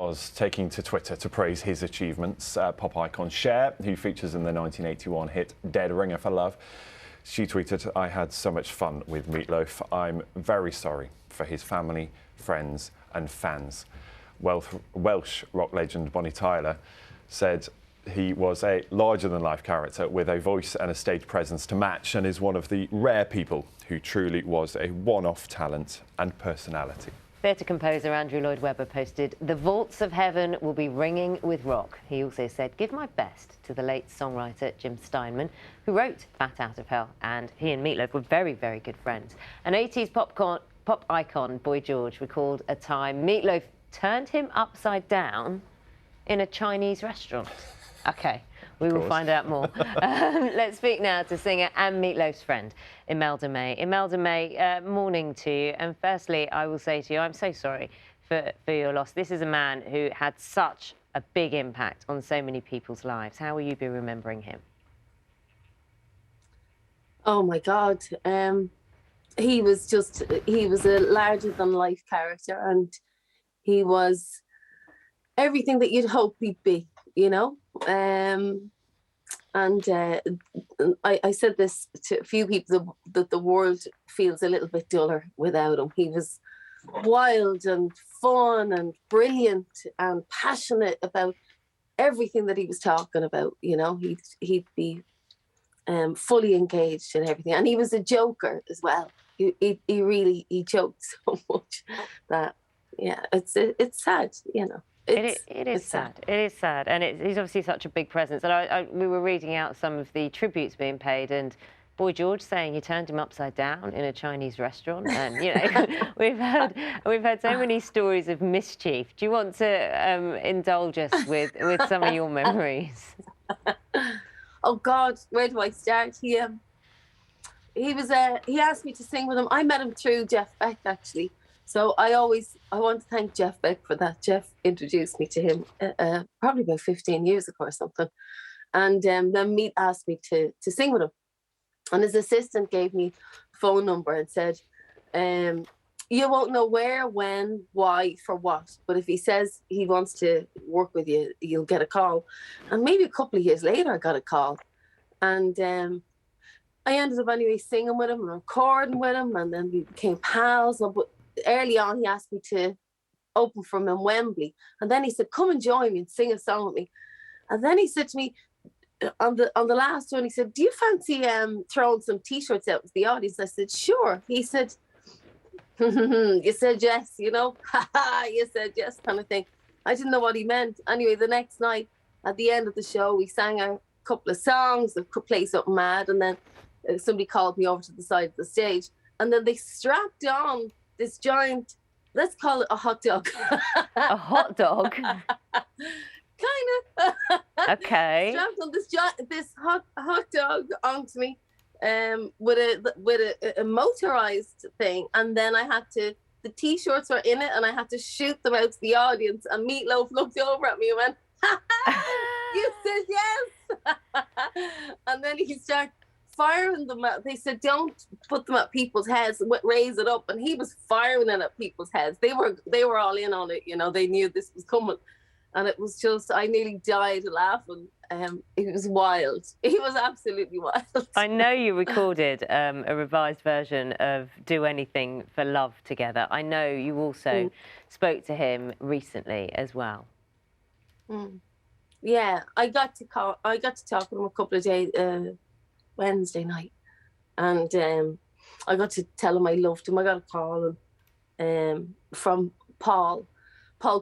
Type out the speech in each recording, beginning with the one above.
was taking to Twitter to praise his achievements. Pop icon Cher, who features in the 1981 hit Dead Ringer for Love, she tweeted, "I had so much fun with Meatloaf. I'm very sorry for his family, friends and fans." Welsh rock legend Bonnie Tyler said he was a larger-than-life character with a voice and a stage presence to match, and is one of the rare people who truly was a one-off talent and personality. Theatre composer Andrew Lloyd Webber posted, "The vaults of heaven will be ringing with rock." He also said, "Give my best to the late songwriter Jim Steinman, who wrote Bat Out of Hell," and he and Meatloaf were very, very good friends. An 80s pop icon, Boy George, recalled a time Meatloaf turned him upside down in a Chinese restaurant. OK, we will find out more. Let's speak now to singer and Meatloaf's friend, Imelda May. Imelda May, morning to you. And firstly, I will say to you, I'm so sorry for your loss. This is a man who had such a big impact on so many people's lives. How will you be remembering him? Oh, my God. He was a larger-than-life character, and he was everything that you'd hope he'd be, you know? I said this to a few people, that the world feels a little bit duller without him. He was wild and fun and brilliant and passionate about everything that he was talking about. You know, he'd be fully engaged in everything, and he was a joker as well. He really joked so much that, yeah, it's sad, you know. It is sad. It is sad, and he's obviously such a big presence. And we were reading out some of the tributes being paid, and Boy George saying you turned him upside down in a Chinese restaurant, and you know we've heard so many stories of mischief. Do you want to indulge us with some of your memories? Oh God, where do I start? He asked me to sing with him. I met him through Jeff Beck, actually. So I want to thank Jeff Beck for that. Jeff introduced me to him probably about 15 years ago or something. And then Meat asked me to sing with him. And his assistant gave me a phone number and said, you won't know where, when, why, for what. But if he says he wants to work with you, you'll get a call. And maybe a couple of years later, I got a call. And I ended up anyway singing with him and recording with him. And then we became pals. But early on, he asked me to open for him in Wembley. And then he said, come and join me and sing a song with me. And then he said to me, on the last one, he said, do you fancy throwing some T-shirts out to the audience? I said, sure. He said, you said yes, you know? You said yes, kind of thing. I didn't know what he meant. Anyway, the next night, at the end of the show, we sang a couple of songs, the place up mad, and then somebody called me over to the side of the stage. And then they strapped on this giant, let's call it a hot dog. A hot dog? Kind of. Okay. Strapped on this hot dog onto me with a motorized thing. And then the T-shirts were in it, and I had to shoot them out to the audience. And Meatloaf looked over at me and went, you said yes. And then he started firing them at, they said, don't put them at people's heads, raise it up. And he was firing it at people's heads. They were all in on it, you know, they knew this was coming. And it was just, I nearly died laughing. It was wild. He was absolutely wild. I know you recorded a revised version of Do Anything for Love together. I know you also spoke to him recently as well. Yeah, I got to talk to him a couple of days, Wednesday night. And I got to tell him I loved him. I got a call from Paul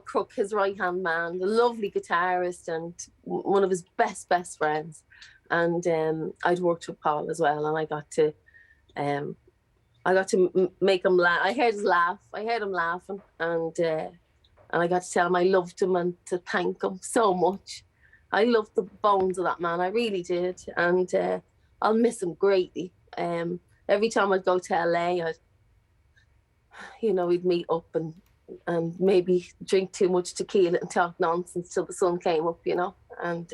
Crook, his right-hand man, the lovely guitarist and one of his best friends. And I'd worked with Paul as well, and I got to make him laugh. I heard his laugh. I heard him laughing, and I got to tell him I loved him and to thank him so much. I loved the bones of that man. I really did, and I'll miss him greatly. Every time I'd go to LA, we'd meet up and maybe drink too much tequila and talk nonsense till the sun came up, you know. And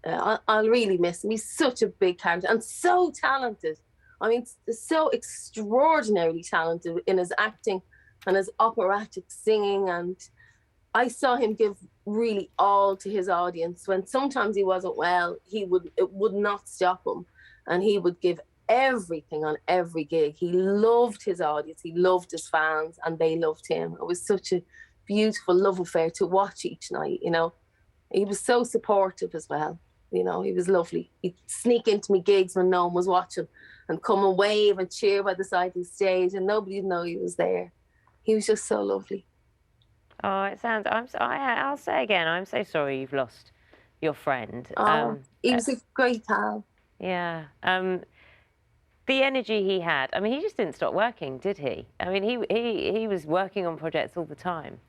I'll really miss him. He's such a big character and so talented. I mean, so extraordinarily talented in his acting and his operatic singing. And I saw him give really all to his audience. When sometimes he wasn't well, it would not stop him, and he would give everything on every gig. He loved his audience, he loved his fans, and they loved him. It was such a beautiful love affair to watch each night. You know, he was so supportive as well. You know, he was lovely. He'd sneak into me gigs when no one was watching, and come and wave and cheer by the side of the stage, and nobody'd know he was there. He was just so lovely. Oh, it sounds. I'll say again. I'm so sorry you've lost your friend. He was a great pal. Yeah. The energy he had. I mean, he just didn't stop working, did he? I mean, he was working on projects all the time.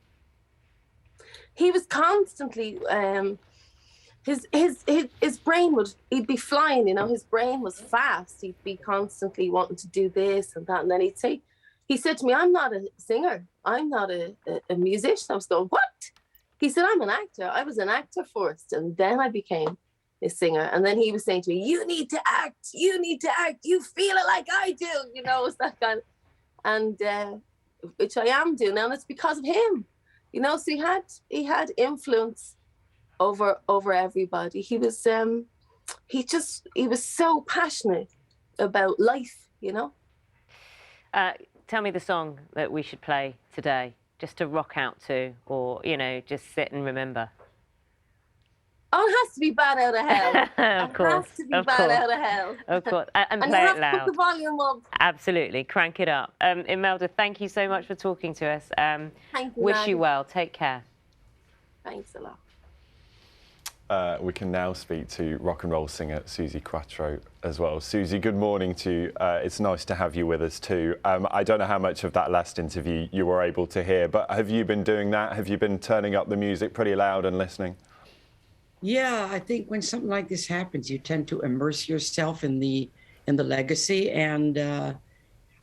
He was constantly. His brain he'd be flying. You know, his brain was fast. He'd be constantly wanting to do this and that, and then he said to me, "I'm not a singer. I'm not a musician." I was going, "What?" He said, "I'm an actor. I was an actor first, and then I became a singer." And then he was saying to me, "You need to act. You need to act. You feel it like I do." You know, it's that kind of, and which I am doing now, and it's because of him. You know, so he had influence over everybody. He was so passionate about life. You know. Tell me the song that we should play today, just to rock out to, or, you know, just sit and remember. Oh, it has to be Bad Out of Hell. Of course. It has to be Bad Out of Hell. Of course. And play you have it loud. to put the volume up. Absolutely. Crank it up. Imelda, thank you so much for talking to us. Thank you, wish Maggie. you well. Take care. Thanks a lot. We can now speak to rock and roll singer Suzi Quatro as well. Suzi, good morning to you. It's nice to have you with us too. I don't know how much of that last interview you were able to hear, but have you been doing that? Have you been turning up the music pretty loud and listening? Yeah, I think when something like this happens, you tend to immerse yourself in the legacy. And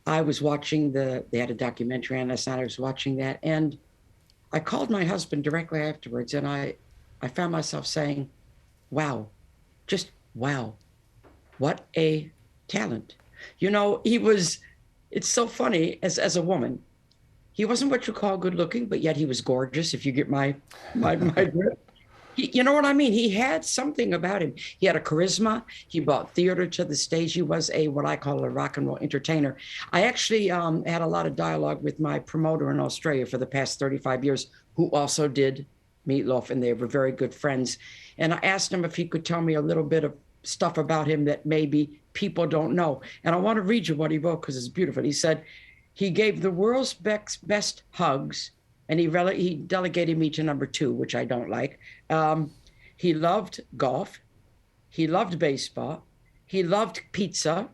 I was watching they had a documentary on last night. I was watching that, and I called my husband directly afterwards, and I found myself saying, "Wow, just wow, what a talent." You know, it's so funny as a woman. He wasn't what you call good looking, but yet he was gorgeous, if you get my drift. You know what I mean? He had something about him. He had a charisma. He brought theater to the stage. He was what I call a rock and roll entertainer. I actually had a lot of dialogue with my promoter in Australia for the past 35 years, who also did Meatloaf, and they were very good friends. And I asked him if he could tell me a little bit of stuff about him that maybe people don't know. And I want to read you what he wrote because it's beautiful. He said, he gave the world's best hugs, and he delegated me to number 2, which I don't like. He loved golf. He loved baseball. He loved pizza.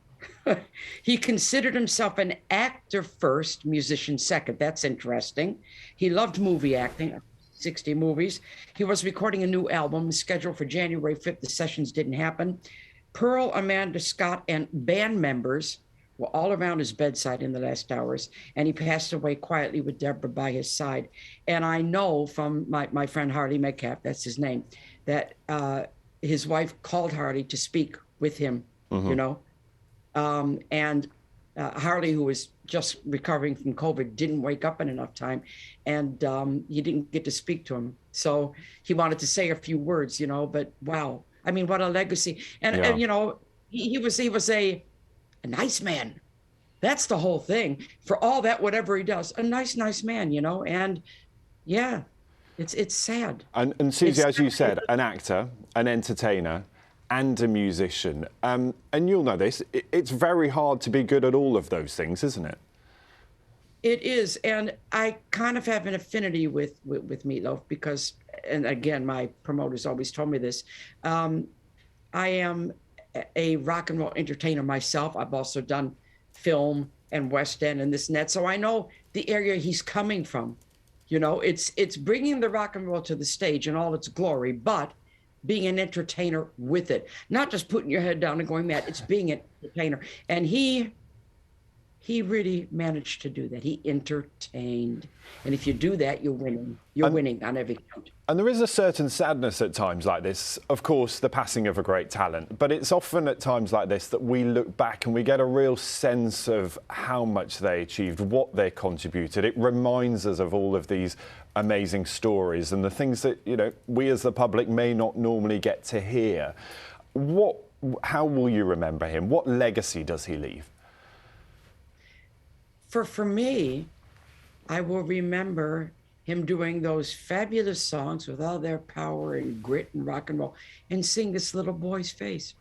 He considered himself an actor first, musician second. That's interesting. He loved movie acting, 60 movies. He was recording a new album scheduled for January 5th. The sessions didn't happen. Pearl, Amanda Scott, and band members were all around his bedside in the last hours, and he passed away quietly with Deborah by his side. And I know from my friend Harley Metcalf, that's his name, that his wife called Harley to speak with him, you know. And Harley, who was just recovering from COVID, didn't wake up in enough time, and he didn't get to speak to him. So he wanted to say a few words, you know, but wow. I mean, what a legacy. And you know, he was a nice man. That's the whole thing. For all that, whatever he does, a nice man, you know. And yeah, it's sad. And Suzi, as you said, an actor, an entertainer, and a musician. And you'll know this, it's very hard to be good at all of those things, isn't it? It is. And I kind of have an affinity with Meatloaf because, and again, my promoters always told me this, I am a rock and roll entertainer myself. I've also done film and West End and this and that. So I know the area he's coming from. You know, it's bringing the rock and roll to the stage in all its glory, but being an entertainer with it, not just putting your head down and going mad. It's being an entertainer. And he he really managed to do that. He entertained. And if you do that, you're winning. You're winning on every count. And there is a certain sadness at times like this. Of course, the passing of a great talent. But it's often at times like this that we look back and we get a real sense of how much they achieved, what they contributed. It reminds us of all of these amazing stories and the things that, you know, we as the public may not normally get to hear. How will you remember him? What legacy does he leave? For me, I will remember him doing those fabulous songs with all their power and grit and rock and roll and seeing this little boy's face,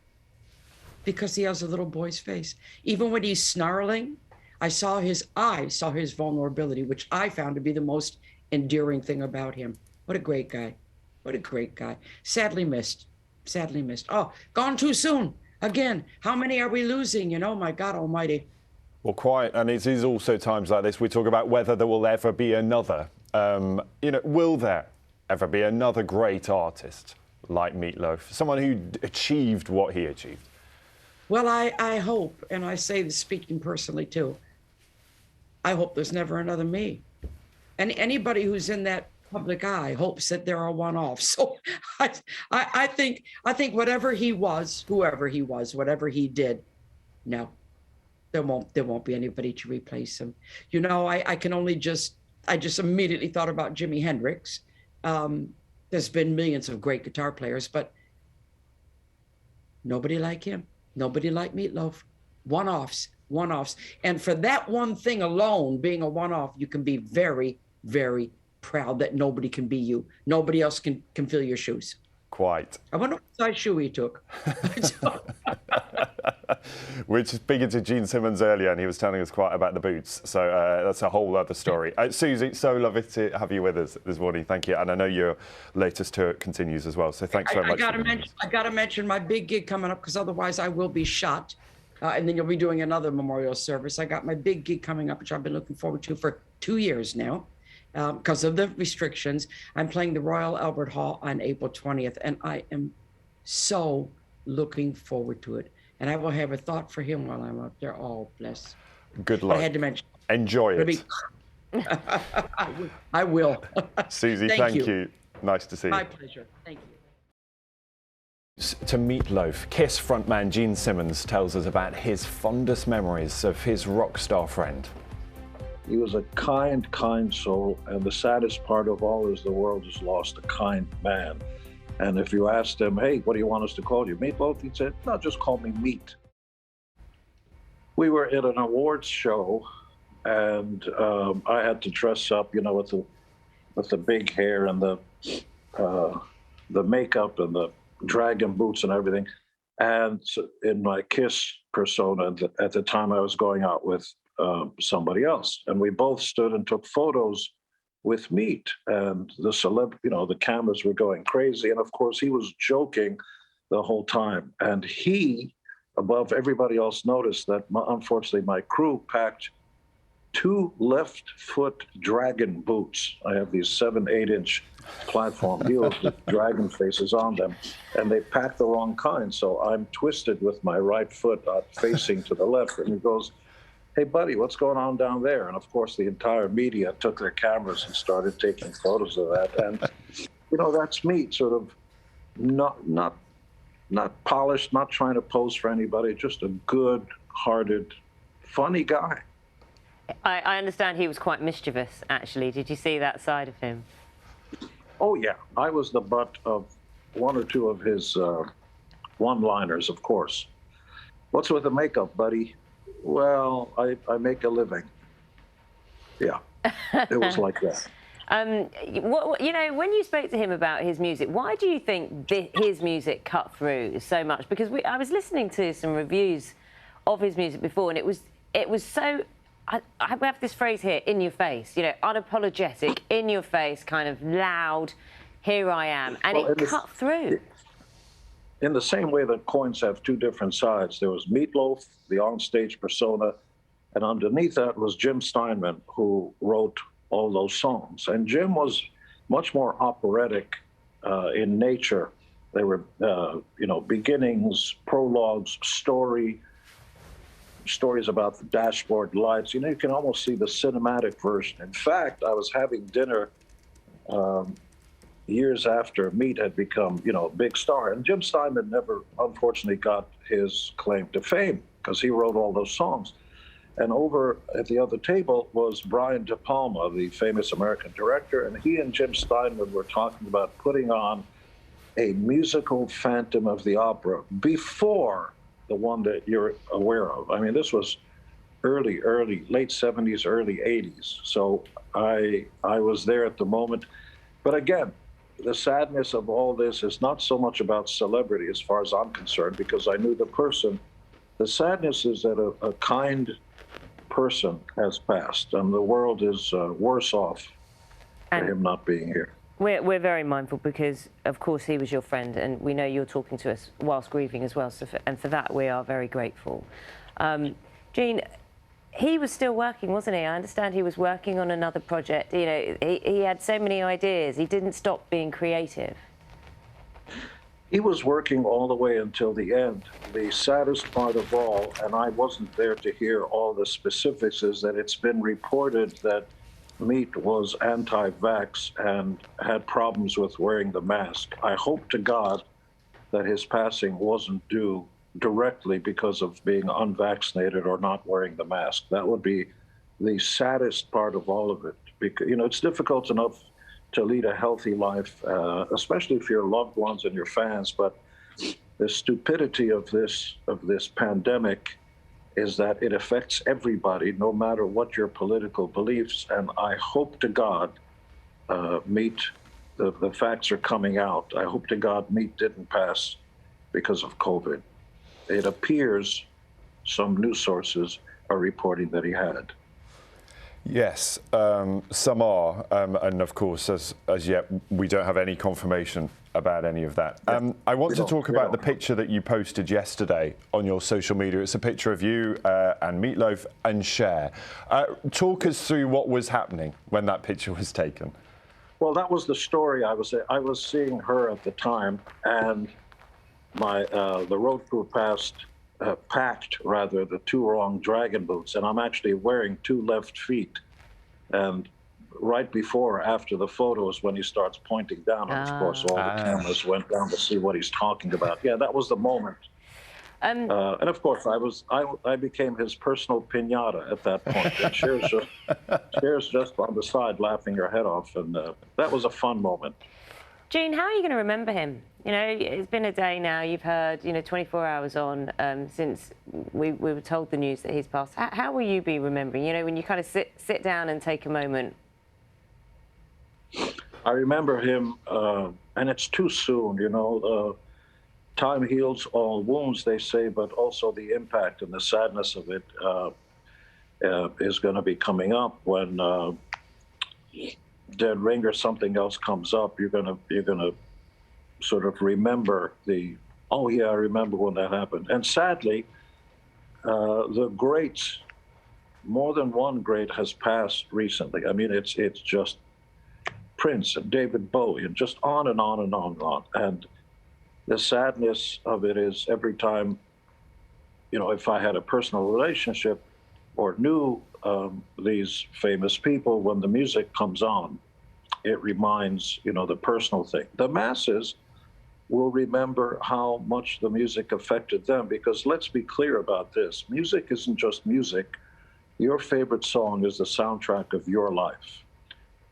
because he has a little boy's face. Even when he's snarling, I saw his eyes, saw his vulnerability, which I found to be the most endearing thing about him. What a great guy. What a great guy. Sadly missed. Sadly missed. Oh, gone too soon. Again, how many are we losing? You know, my God almighty. Well, quite. And it is also times like this we talk about whether there will ever be another. You know, will there ever be another great artist like Meatloaf? Someone who achieved what he achieved? Well, I hope, and I say this speaking personally too, I hope there's never another me. And anybody who's in that public eye hopes that there are one-offs. So I think whatever he was, whoever he was, whatever he did, no, there won't be anybody to replace him. You know, I just immediately thought about Jimi Hendrix. There's been millions of great guitar players, but nobody like him. Nobody like Meatloaf. One-offs. And for that one thing alone, being a one-off, you can be very, very proud that nobody can be you. Nobody else can fill your shoes. Quite. I wonder what size shoe he took. We're just speaking to Gene Simmons earlier, and he was telling us quite about the boots. So that's a whole other story. Susie, so lovely to have you with us this morning. Thank you. And I know your latest tour continues as well. So thanks very much. I got to mention my big gig coming up, because otherwise I will be shot. And then you'll be doing another memorial service. I got my big gig coming up, which I've been looking forward to for 2 years now. Because of the restrictions. I'm playing the Royal Albert Hall on April 20th, and I am so looking forward to it. And I will have a thought for him while I'm up there. Oh, bless. Good luck. I had to mention. Enjoy it. I will. Susie, thank you. Nice to see you. My pleasure. Thank you. To Meatloaf, Kiss frontman Gene Simmons tells us about his fondest memories of his rock star friend. He was a kind soul, and the saddest part of all is the world has lost a kind man. And if you asked him, hey, what do you want us to call you, Meatloaf? He'd say, no, just call me Meat. We were at an awards show, and I had to dress up, you know, with the big hair and the makeup and the dragon boots and everything. And so in my Kiss persona, at the time I was going out with somebody else, and we both stood and took photos with Meat, and the cameras were going crazy, and of course he was joking the whole time, and he, above everybody else, noticed that unfortunately my crew packed 2 left foot dragon boots. I have these 7-8 inch platform heels with dragon faces on them, and they packed the wrong kind, so I'm twisted with my right foot facing to the left, and he goes, hey, buddy, what's going on down there? And of course, the entire media took their cameras and started taking photos of that. And, you know, that's me, sort of not polished, not trying to pose for anybody, just a good-hearted, funny guy. I understand he was quite mischievous, actually. Did you see that side of him? Oh, yeah. I was the butt of 1 or 2 of his one-liners, of course. What's with the makeup, buddy? Well, I make a living. Yeah, it was like that. You know, when you spoke to him about his music, why do you think his music cut through so much? Because I was listening to some reviews of his music before, and it was so. I have this phrase here, in your face. You know, unapologetic, in your face, kind of loud. Here I am, and it cut through. In the same way that coins have 2 different sides, there was Meatloaf, the onstage persona, and underneath that was Jim Steinman, who wrote all those songs. And Jim was much more operatic in nature. They were, beginnings, prologues, story. stories about the dashboard lights. You can almost see the cinematic version. In fact, I was having dinner years after Meat had become, a big star. And Jim Steinman never, unfortunately, got his claim to fame because he wrote all those songs. And over at the other table was Brian De Palma, the famous American director, and he and Jim Steinman were talking about putting on a musical Phantom of the Opera before the one that you're aware of. I mean, this was late 70s, early 80s. So I was there at the moment. But again, the sadness of all this is not so much about celebrity as far as I'm concerned, because I knew the person. The sadness is that a kind person has passed, and the world is worse off for him not being here. We're very mindful because, of course, he was your friend, and we know you're talking to us whilst grieving as well. So and for that, we are very grateful. Jean, he was still working, wasn't he? I understand he was working on another project. He had so many ideas. He didn't stop being creative. He was working all the way until the end. The saddest part of all, and I wasn't there to hear all the specifics, is that it's been reported that Meat was anti-vax and had problems with wearing the mask. I hope to God that his passing wasn't due directly because of being unvaccinated or not wearing the mask. That would be the saddest part of all of it. Because, it's difficult enough to lead a healthy life, especially for your loved ones and your fans. But the stupidity of this pandemic is that it affects everybody, no matter what your political beliefs. And I hope to God, Meat, the facts are coming out. I hope to God Meat didn't pass because of COVID. It appears some news sources are reporting that he had. Yes, some are, and of course, as yet, we don't have any confirmation about any of that. I want to talk about the picture that you posted yesterday on your social media. It's a picture of you and Meatloaf and Cher. Talk us through what was happening when that picture was taken. Well, that was the story. I was seeing her at the time, and the road crew packed the two wrong dragon boots, and I'm actually wearing two left feet. And right before or after the photos, when he starts pointing down, and of course all the cameras went down to see what he's talking about. Yeah, that was the moment. And of course, I became his personal piñata at that point. And Cher's just on the side laughing her head off, and that was a fun moment. Jean, how are you going to remember him? It's been a day now. You've heard, 24 hours on since we were told the news that he's passed. How will you be remembering? When you kind of sit down and take a moment. I remember him, and it's too soon. Time heals all wounds, they say, but also the impact and the sadness of it is going to be coming up when Dead Ring or something else comes up. You're gonna sort of remember oh yeah, I remember when that happened. And sadly, the greats, more than one great has passed recently. I mean, it's just Prince and David Bowie and just on and on and on and on. And the sadness of it is every time, if I had a personal relationship or knew these famous people, when the music comes on, it reminds, the personal thing. The masses will remember how much the music affected them, because let's be clear about this. Music isn't just music. Your favorite song is the soundtrack of your life.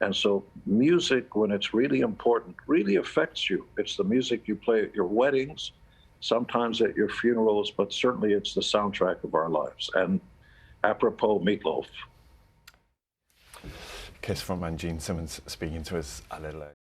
And so music, when it's really important, really affects you. It's the music you play at your weddings, sometimes at your funerals, but certainly it's the soundtrack of our lives. And apropos Meatloaf. Kiss from Jean Simmons speaking to us a little earlier.